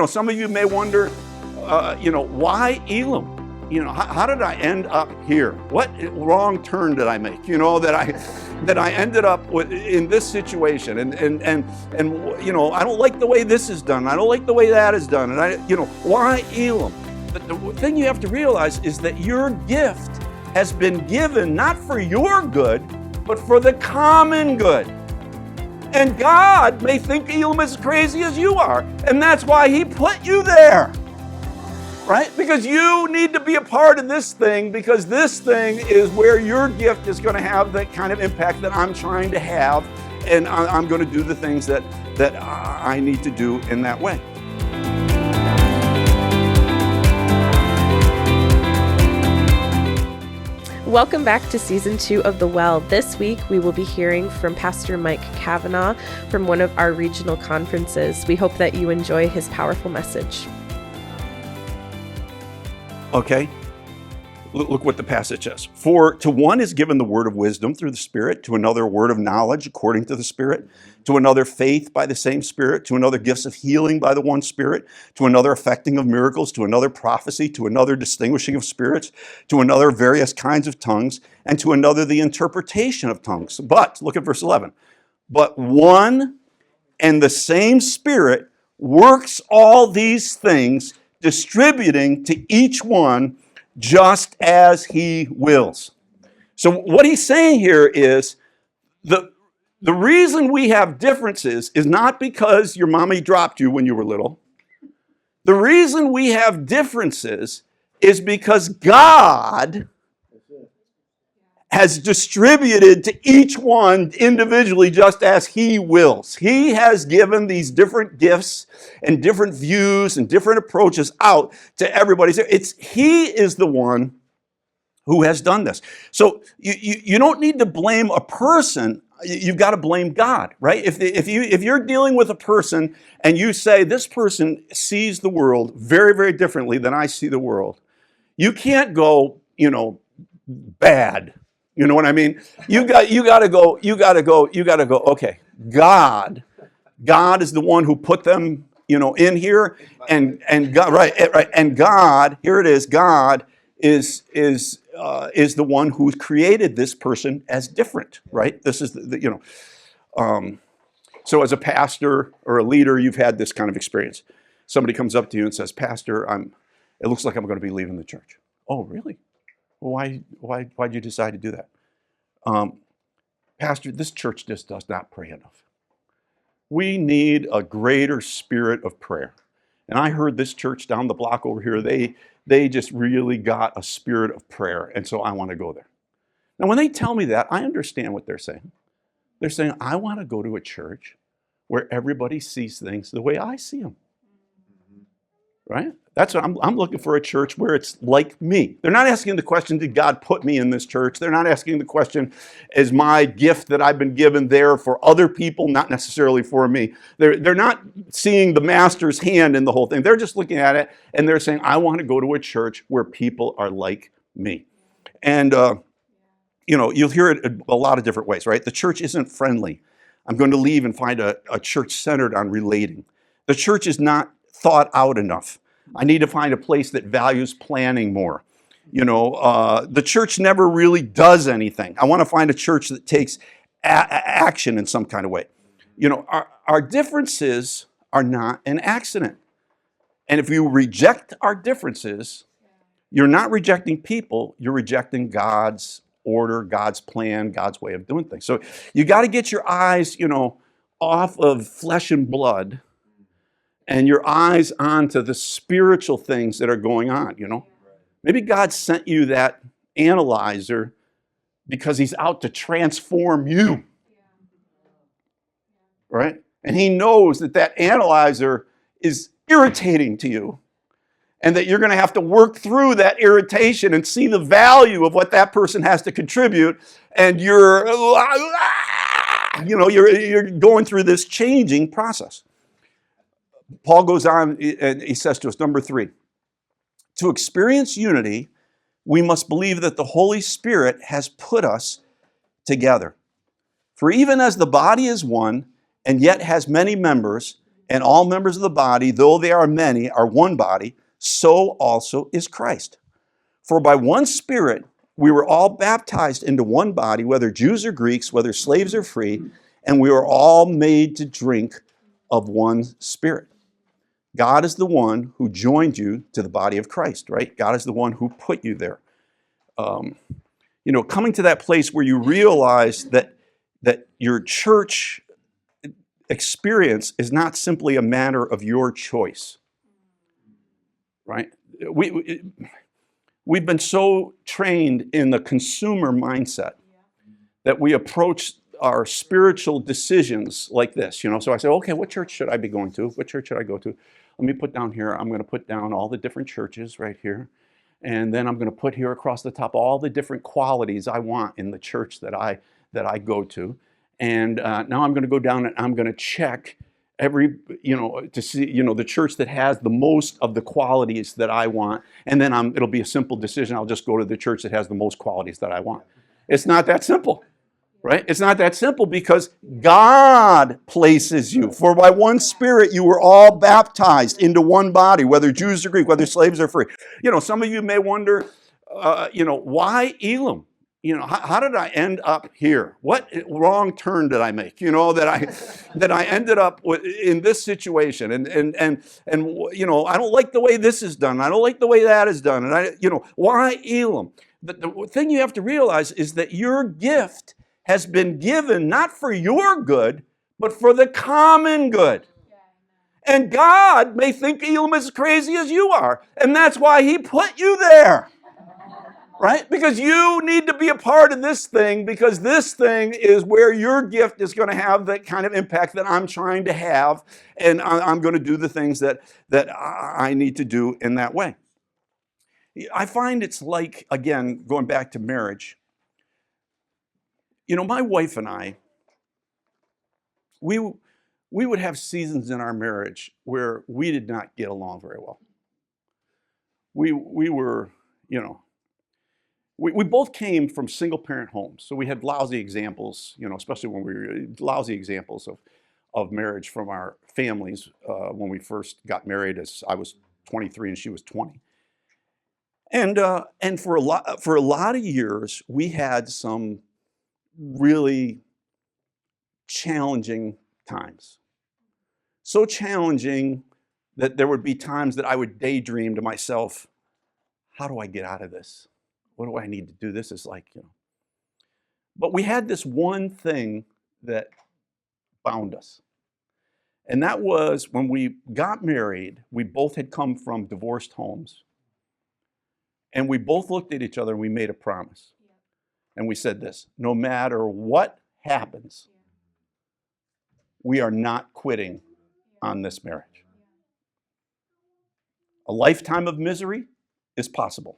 Some of you may wonder, why Elam? How did I end up here? What wrong turn did I make? That I ended up in this situation, and I don't like the way this is done. I don't like the way that is done, and why Elam? But the thing you have to realize is that your gift has been given not for your good, but for the common good. And God may think Elam is as crazy as you are, and that's why He put you there. Right? Because you need to be a part of this thing, because this thing is where your gift is going to have that kind of impact that I'm trying to have, and I'm going to do the things that I need to do in that way. Welcome back to Season 2 of The Well. This week, we will be hearing from Pastor Mike Cavanaugh from one of our regional conferences. We hope that you enjoy his powerful message. Okay, look what the passage says. For to one is given the word of wisdom through the Spirit, to another word of knowledge according to the Spirit, to another faith by the same Spirit, to another gifts of healing by the one Spirit, to another effecting of miracles, to another prophecy, to another distinguishing of spirits, to another various kinds of tongues, and to another the interpretation of tongues. But, look at verse 11, but one and the same Spirit works all these things, distributing to each one just as He wills. So what he's saying here is the reason we have differences is not because your mommy dropped you when you were little. The reason we have differences is because God has distributed to each one individually just as He wills. He has given these different gifts and different views and different approaches out to everybody. He is the one who has done this. So you don't need to blame a person. You've got to blame God, right? If you're dealing with a person and you say this person sees the world very, very differently than I see the world, you can't go, bad. You know what I mean? You got to go, okay, God is the one who put them, in here, and God, right, and God, here it is, God is the one who's created this person as different, right? This is so as a pastor or a leader, you've had this kind of experience. Somebody comes up to you and says, Pastor, it looks like I'm going to be leaving the church. Oh, really? Well, why'd you decide to do that? Pastor, this church just does not pray enough. We need a greater spirit of prayer. And I heard this church down the block over here, they just really got a spirit of prayer, and so I want to go there. Now, when they tell me that, I understand what they're saying. They're saying, I want to go to a church where everybody sees things the way I see them. Right? That's what I'm looking for, a church where it's like me. They're not asking the question, did God put me in this church? They're not asking the question, is my gift that I've been given there for other people, not necessarily for me? They're not seeing the master's hand in the whole thing. They're just looking at it and they're saying, I want to go to a church where people are like me. And, you'll hear it a lot of different ways, right? The church isn't friendly. I'm going to leave and find a church centered on relating. The church is not thought out enough. I need to find a place that values planning more. The church never really does anything. I want to find a church that takes action in some kind of way. Our differences are not an accident. And if you reject our differences, you're not rejecting people, you're rejecting God's order, God's plan, God's way of doing things. So you got to get your eyes, off of flesh and blood, and your eyes onto the spiritual things that are going on, Maybe God sent you that analyzer because He's out to transform you, right? And He knows that analyzer is irritating to you, and that you're going to have to work through that irritation and see the value of what that person has to contribute, and you're going through this changing process. Paul goes on and he says to us, number 3, to experience unity, we must believe that the Holy Spirit has put us together. For even as the body is one and yet has many members, And all members of the body, though they are many, are one body, so also is Christ. For by one Spirit we were all baptized into one body, whether Jews or Greeks, whether slaves or free, and we were all made to drink of one Spirit. God is the one who joined you to the body of Christ, right? God is the one who put you there. Coming to that place where you realize that your church experience is not simply a matter of your choice, right? We've been so trained in the consumer mindset that we approach our spiritual decisions like this, So I say, okay, what church should I be going to? What church should I go to? Let me put down here, I'm going to put down all the different churches right here. And then I'm going to put here across the top all the different qualities I want in the church that I go to. And now I'm going to go down and I'm going to check every, to see, the church that has the most of the qualities that I want. And then it'll be a simple decision. I'll just go to the church that has the most qualities that I want. It's not that simple, right? It's not that simple because God places you. For by one Spirit you were all baptized into one body, whether Jews or Greek, whether slaves or free. Some of you may wonder, why Elam? How did I end up here? What wrong turn did I make? That I ended up in this situation, and I don't like the way this is done. I don't like the way that is done, and why Elam? The thing you have to realize is that your gift has been given not for your good, but for the common good. And God may think Elam is as crazy as you are, and that's why He put you there. Right? Because you need to be a part of this thing, because this thing is where your gift is going to have that kind of impact that I'm trying to have, and I'm going to do the things that I need to do in that way. I find it's like, again, going back to marriage, my wife and I, we would have seasons in our marriage where we did not get along very well. We were, We both came from single-parent homes, so we had lousy examples, especially when we were lousy examples of marriage from our families when we first got married. As I was 23 and she was 20, and for a lot of years we had some really challenging times. So challenging that there would be times that I would daydream to myself, how do I get out of this? What do I need to do? This is like, But we had this one thing that bound us. And that was when we got married, we both had come from divorced homes. And we both looked at each other and we made a promise. And we said this, no matter what happens, we are not quitting on this marriage. A lifetime of misery is possible.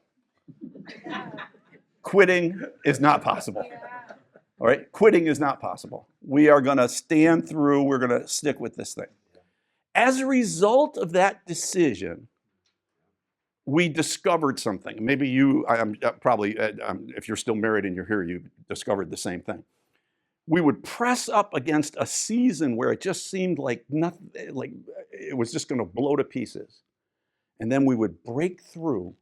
Quitting is not possible. All right? Quitting is not possible. We are going to stand through. We're going to stick with this thing. As a result of that decision, we discovered something. Maybe if you're still married and you're here, you discovered the same thing. We would press up against a season where it just seemed like nothing, like it was just going to blow to pieces. And then we would break through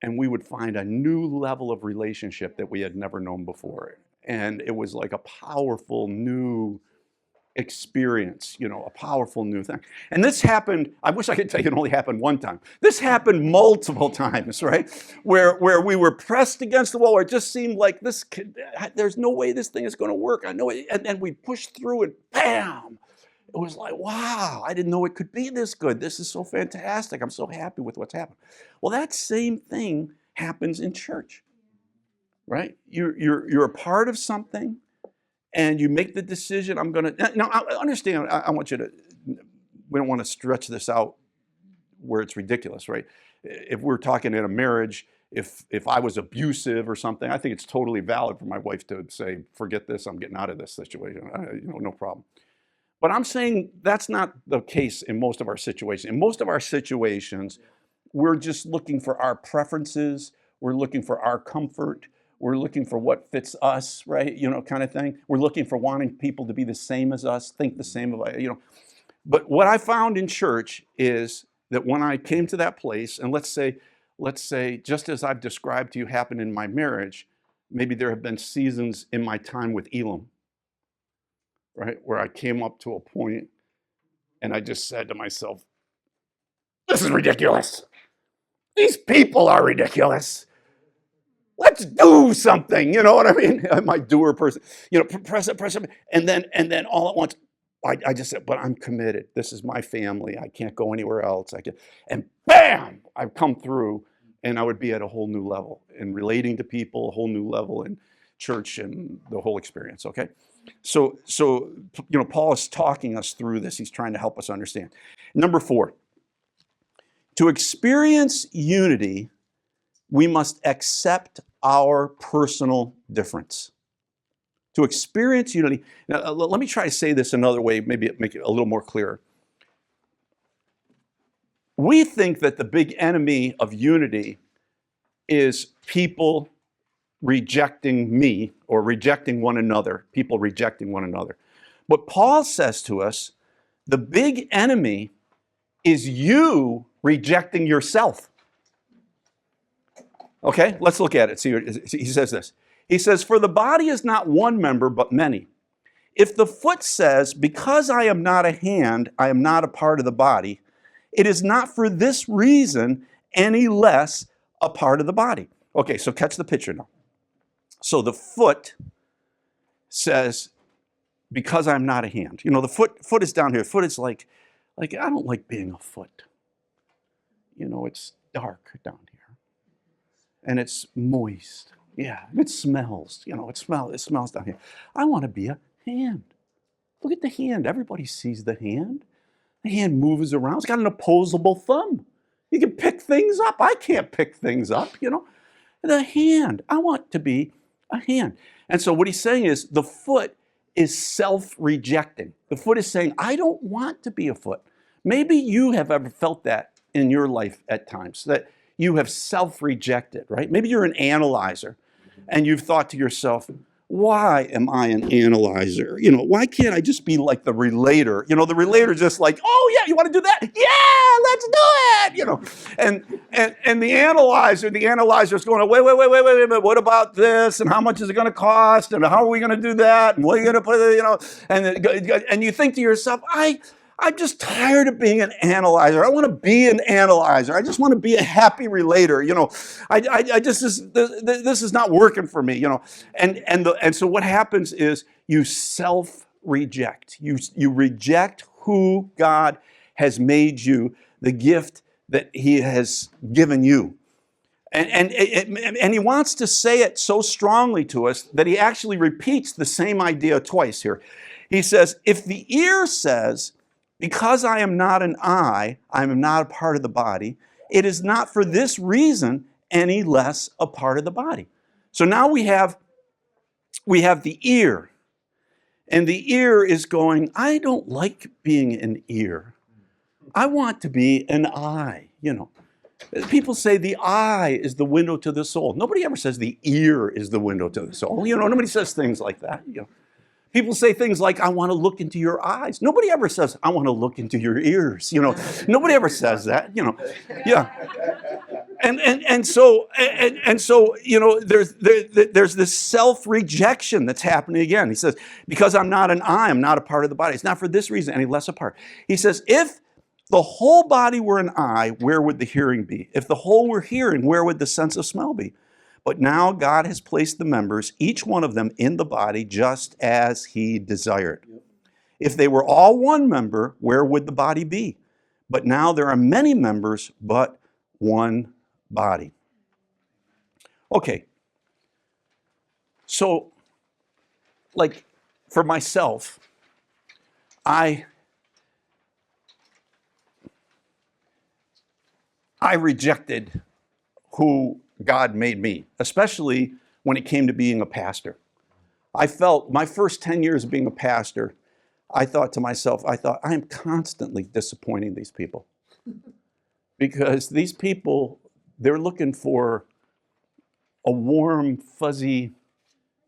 and we would find a new level of relationship that we had never known before. And it was like a powerful new experience, a powerful new thing. And this happened, I wish I could tell you it only happened one time. This happened multiple times, right? Where we were pressed against the wall, where it just seemed like there's no way this thing is going to work. I know it. And then we pushed through and bam! It was like, wow, I didn't know it could be this good. This is so fantastic. I'm so happy with what's happened. Well, that same thing happens in church, right? You're a part of something, and you make the decision, I'm going to... Now, I understand, I want you to... We don't want to stretch this out where it's ridiculous, right? If we're talking in a marriage, if I was abusive or something, I think it's totally valid for my wife to say, forget this, I'm getting out of this situation. No problem. But I'm saying that's not the case in most of our situations. In most of our situations, we're just looking for our preferences. We're looking for our comfort. We're looking for what fits us, right? Kind of thing. We're looking for wanting people to be the same as us, think the same of, But what I found in church is that when I came to that place, and let's say, just as I've described to you happened in my marriage, maybe there have been seasons in my time with Elam, right, where I came up to a point and I just said to myself, this is ridiculous. These people are ridiculous. Let's do something. You know what I mean? I'm my doer person. Press it. And then all at once, I just said, but I'm committed. This is my family. I can't go anywhere else. And bam, I've come through, and I would be at a whole new level in relating to people, a whole new level in church and the whole experience, okay? So Paul is talking us through this. He's trying to help us understand. Number 4, to experience unity, we must accept our personal difference. To experience unity. Now, let me try to say this another way, maybe make it a little more clear. We think that the big enemy of unity is people rejecting me or rejecting one another, people rejecting one another. But Paul says to us, the big enemy is you rejecting yourself. Okay, let's look at it. See, he says this. He says, for the body is not one member, but many. If the foot says, because I am not a hand, I am not a part of the body, it is not for this reason any less a part of the body. Okay, so catch the picture now. So the foot says, because I'm not a hand. The foot is down here. Foot is like I don't like being a foot. It's dark down here. And it's moist. Yeah, it smells. It smells down here. I want to be a hand. Look at the hand. Everybody sees the hand. The hand moves around. It's got an opposable thumb. You can pick things up. I can't pick things up, The hand. I want to be a hand. And so what he's saying is the foot is self-rejecting. The foot is saying, I don't want to be a foot. Maybe you have ever felt that in your life at times, that you have self-rejected, right? Maybe you're an analyzer and you've thought to yourself, why am I an analyzer? Why can't I just be like the relator? The relator just like, oh yeah, you want to do that? Yeah, let's do it. And the analyzer is going, wait, what about this? And how much is it going to cost? And how are we going to do that? And what are you going to put, and you think to yourself, I'm just tired of being an analyzer. I want to be an analyzer. I just want to be a happy relator. This is not working for me. And so what happens is you self-reject. You reject who God has made you, the gift that He has given you. And he wants to say it so strongly to us that he actually repeats the same idea twice here. He says, if the ear says, because I am not an eye, I am not a part of the body, it is not for this reason any less a part of the body. So now we have the ear. And the ear is going, I don't like being an ear. I want to be an eye, People say the eye is the window to the soul. Nobody ever says the ear is the window to the soul. Nobody says things like that. People say things like, I want to look into your eyes. Nobody ever says, I want to look into your ears. Nobody ever says that, Yeah. And so there's this self-rejection that's happening again. He says, because I'm not an eye, I'm not a part of the body. It's not for this reason any less a part. He says, if the whole body were an eye, where would the hearing be? If the whole were hearing, where would the sense of smell be? But now God has placed the members, each one of them, in the body just as He desired. If they were all one member, where would the body be? But now there are many members, but one body. Okay. So, for myself, I rejected who God made me, especially when it came to being a pastor. I felt my first 10 years of being a pastor, I thought to myself, I am constantly disappointing these people. Because these people, they're looking for a warm, fuzzy,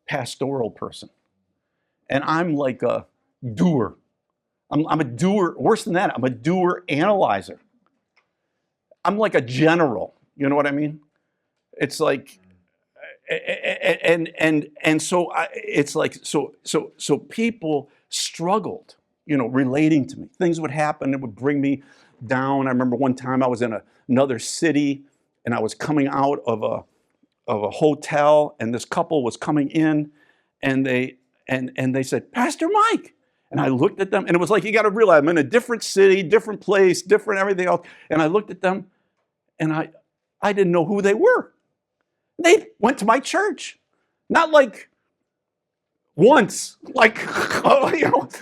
pastoral person. And I'm like a doer. I'm a doer. Worse than that, I'm a doer analyzer. I'm like a general. You know what I mean? It's like, and so it's like so people struggled, relating to me. Things would happen that would bring me down. I remember one time I was in another city, and I was coming out of a hotel, and this couple was coming in, and they said, "Pastor Mike." And I looked at them, and it was like, you got to realize I'm in a different city, different place, different everything else. And I looked at them, and I didn't know who they were. They went to my church, not like once, like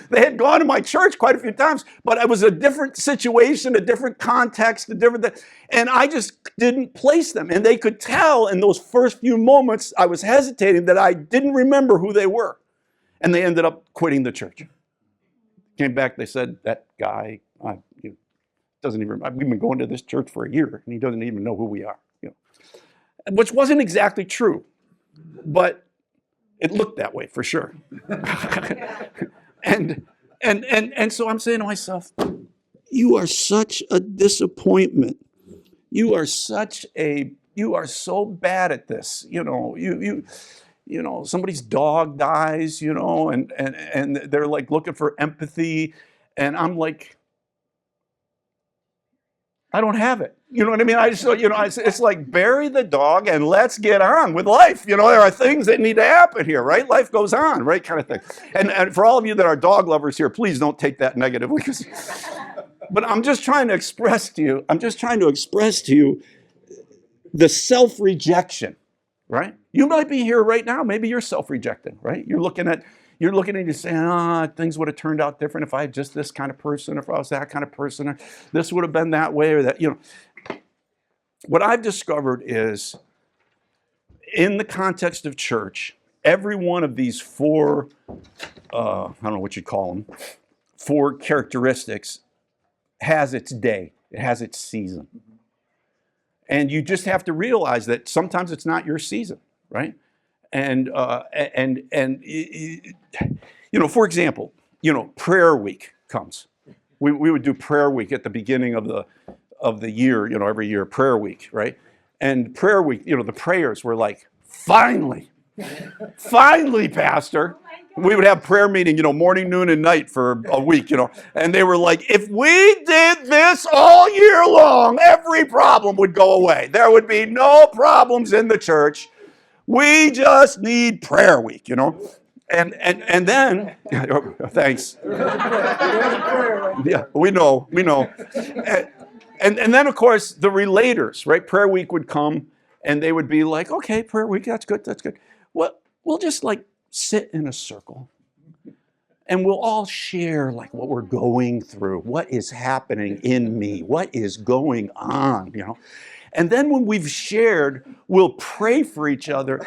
they had gone to my church quite a few times, but it was a different situation, a different context, and I just didn't place them. And they could tell in those first few moments I was hesitating that I didn't remember who they were. And they ended up quitting the church. Came back, they said, that guy doesn't even, we've been going to this church for a year, and he doesn't even know who we are. Which wasn't exactly true, but it looked that way for sure. and so I'm saying to myself, you are such a disappointment. You are so bad at this. Somebody's dog dies, and they're like looking for empathy, and I'm like, I don't have it. You know what I mean? It's like bury the dog and let's get on with life. There are things that need to happen here, right? Life goes on, right? Kind of thing. And for all of you that are dog lovers here, please don't take that negatively. But I'm just trying to express to you the self-rejection, right? You might be here right now. Maybe you're self-rejecting, right? You're looking at you saying, things would have turned out different if I had just this kind of person, or if I was that kind of person, or this would have been that way, or that, What I've discovered is, in the context of church, every one of these four, I don't know what you'd call them, four characteristics has its day. It has its season. And you just have to realize that sometimes it's not your season, right? And for example, prayer week comes. We would do prayer week at the beginning of the year, every year, prayer week, right? And prayer week, the prayers were like, finally, Pastor. We would have prayer meeting, morning, noon, and night for a week, and they were like, if we did this all year long, every problem would go away. There would be no problems in the church. We just need prayer week, and then, thanks. Yeah, we know. And then, of course, the relators, right? Prayer week would come, and they would be like, okay, prayer week, that's good. Well, we'll just sit in a circle, and we'll all share what we're going through, what is happening in me, what is going on, And then when we've shared, we'll pray for each other,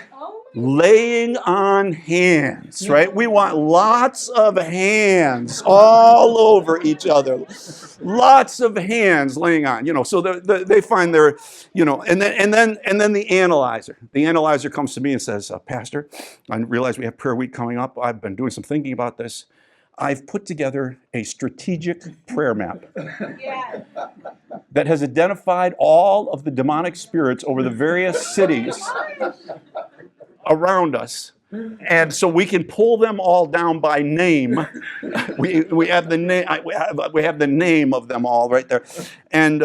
laying on hands, right? We want lots of hands all over each other. Lots of hands laying on, so they find their, and then the analyzer. The analyzer comes to me and says, Pastor, I realize we have prayer week coming up. I've been doing some thinking about this. I've put together a strategic prayer map that has identified all of the demonic spirits over the various cities around us, and so we can pull them all down by name. We have the name. We have the name of them all right there, and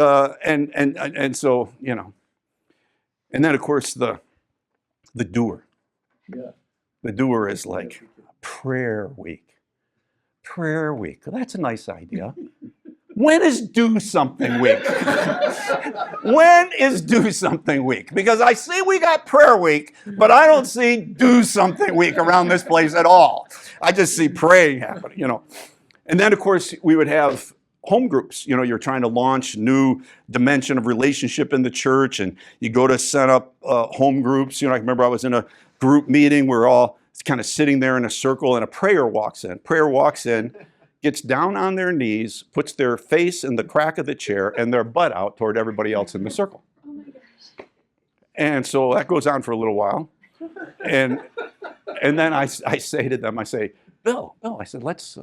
so and then of course the doer. Yeah. The doer is like prayer week. Prayer week. Well, that's a nice idea. When is do something week? When is do something week? Because I see we got prayer week, but I don't see do something week around this place at all. I just see praying happening, And then, of course, we would have home groups. You're trying to launch new dimension of relationship in the church, and you go to set up home groups. I remember I was in a group meeting where we're all kind of sitting there in a circle, and a prayer walks in, gets down on their knees, puts their face in the crack of the chair and their butt out toward everybody else in the circle. Oh my gosh. And so that goes on for a little while. And then I say to them, Bill, I said, let's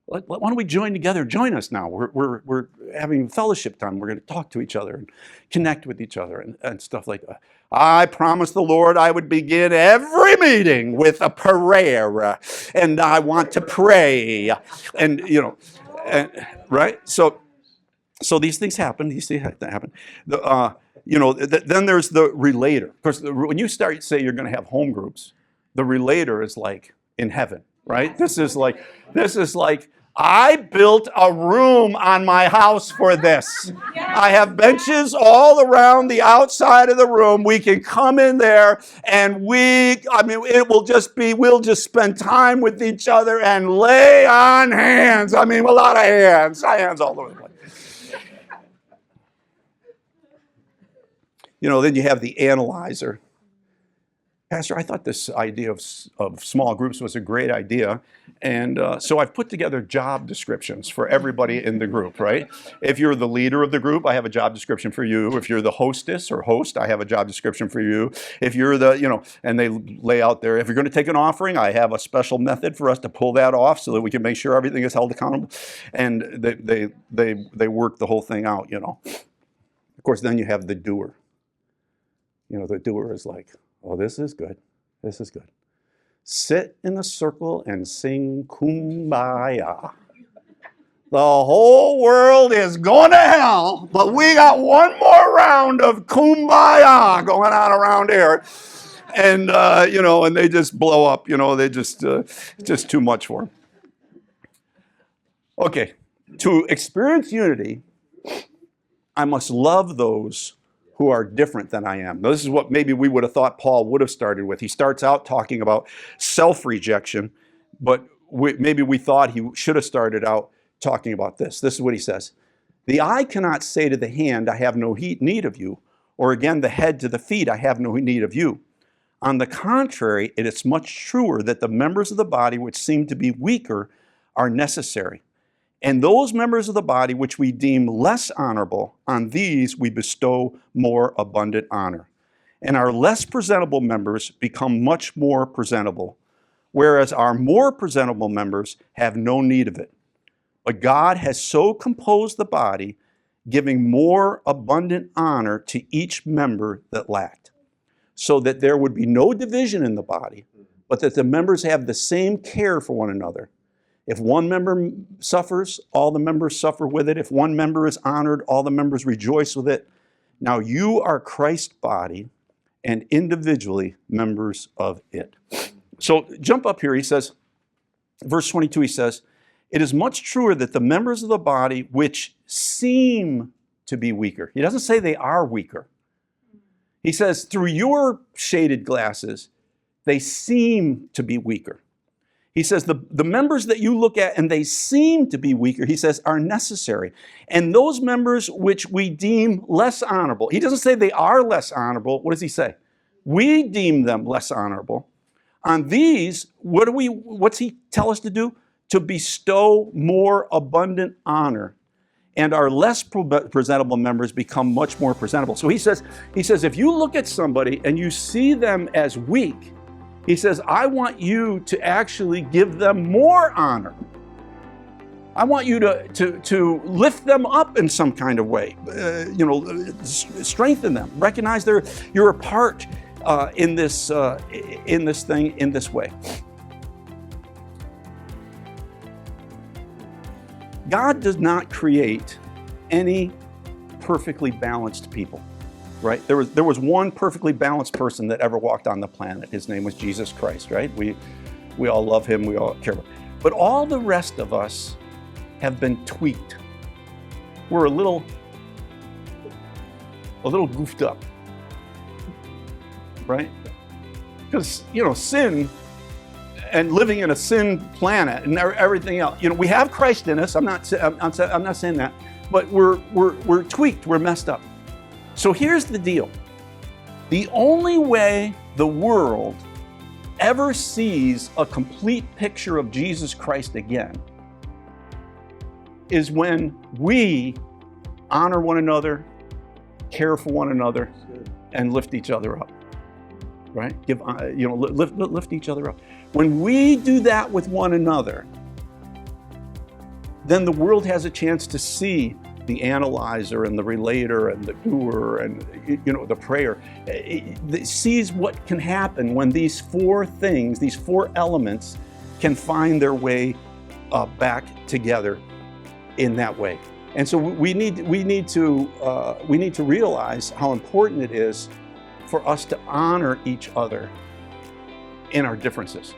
why don't we join together? Join us now. We're having fellowship time. We're going to talk to each other and connect with each other and stuff like that. I promised the Lord I would begin every meeting with a prayer, and I want to pray, and right. So these things happen. These things happen. Then there's the relator. Of course, when you say you're going to have home groups, the relator is like in heaven, right? This is like I built a room on my house for this. I have benches all around the outside of the room. We can come in there and we'll just spend time with each other and lay on hands. A lot of hands all over the place. Then you have the analyzer. Pastor, I thought this idea of small groups was a great idea. And so I've put together job descriptions for everybody in the group, right? If you're the leader of the group, I have a job description for you. If you're the hostess or host, I have a job description for you. If you're and they lay out there, if you're going to take an offering, I have a special method for us to pull that off so that we can make sure everything is held accountable. And they work the whole thing out, Of course, then you have the doer. The doer is like, oh, this is good. This is good. Sit in a circle and sing Kumbaya. The whole world is going to hell, but we got one more round of Kumbaya going on around here. And, and they just blow up, they just too much for them. Okay, to experience unity, I must love those who are different than I am. Now, this is what maybe we would have thought Paul would have started with. He starts out talking about self-rejection, but maybe we thought he should have started out talking about this. This is what he says. The eye cannot say to the hand, I have no need of you, or again, the head to the feet, I have no need of you. On the contrary, it is much truer that the members of the body which seem to be weaker are necessary. And those members of the body which we deem less honorable, on these we bestow more abundant honor. And our less presentable members become much more presentable, whereas our more presentable members have no need of it. But God has so composed the body, giving more abundant honor to each member that lacked, so that there would be no division in the body, but that the members have the same care for one another. If one member suffers, all the members suffer with it. If one member is honored, all the members rejoice with it. Now you are Christ's body and individually members of it. So jump up here, he says, verse 22, he says, it is much truer that the members of the body which seem to be weaker. He doesn't say they are weaker. He says, through your shaded glasses, they seem to be weaker. He says the members that you look at and they seem to be weaker, he says, are necessary. And those members which we deem less honorable, he doesn't say they are less honorable. What does he say? We deem them less honorable. On these, what's he tell us to do? To bestow more abundant honor. And our less presentable members become much more presentable. So he says, if you look at somebody and you see them as weak, he says, I want you to actually give them more honor. I want you to lift them up in some kind of way, strengthen them, recognize you're a part in this thing in this way. God does not create any perfectly balanced people. Right? There was one perfectly balanced person that ever walked on the planet. His name was Jesus Christ, right? We all love him, we all care about him. But all the rest of us have been tweaked. We're a little goofed up. Right? Because, sin and living in a sin planet and everything else. We have Christ in us. I'm not saying that, but we're tweaked, we're messed up. So here's the deal. The only way the world ever sees a complete picture of Jesus Christ again is when we honor one another, care for one another, and lift each other up. Right? Lift each other up. When we do that with one another, then the world has a chance to see the analyzer and the relator and the doer and the prayer. It sees what can happen when these four things, these four elements, can find their way back together in that way. And so we need to realize how important it is for us to honor each other in our differences.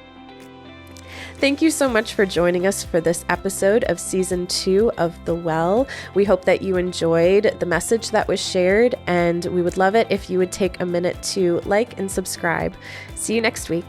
Thank you so much for joining us for this episode of Season 2 of The Well. We hope that you enjoyed the message that was shared, and we would love it if you would take a minute to like and subscribe. See you next week.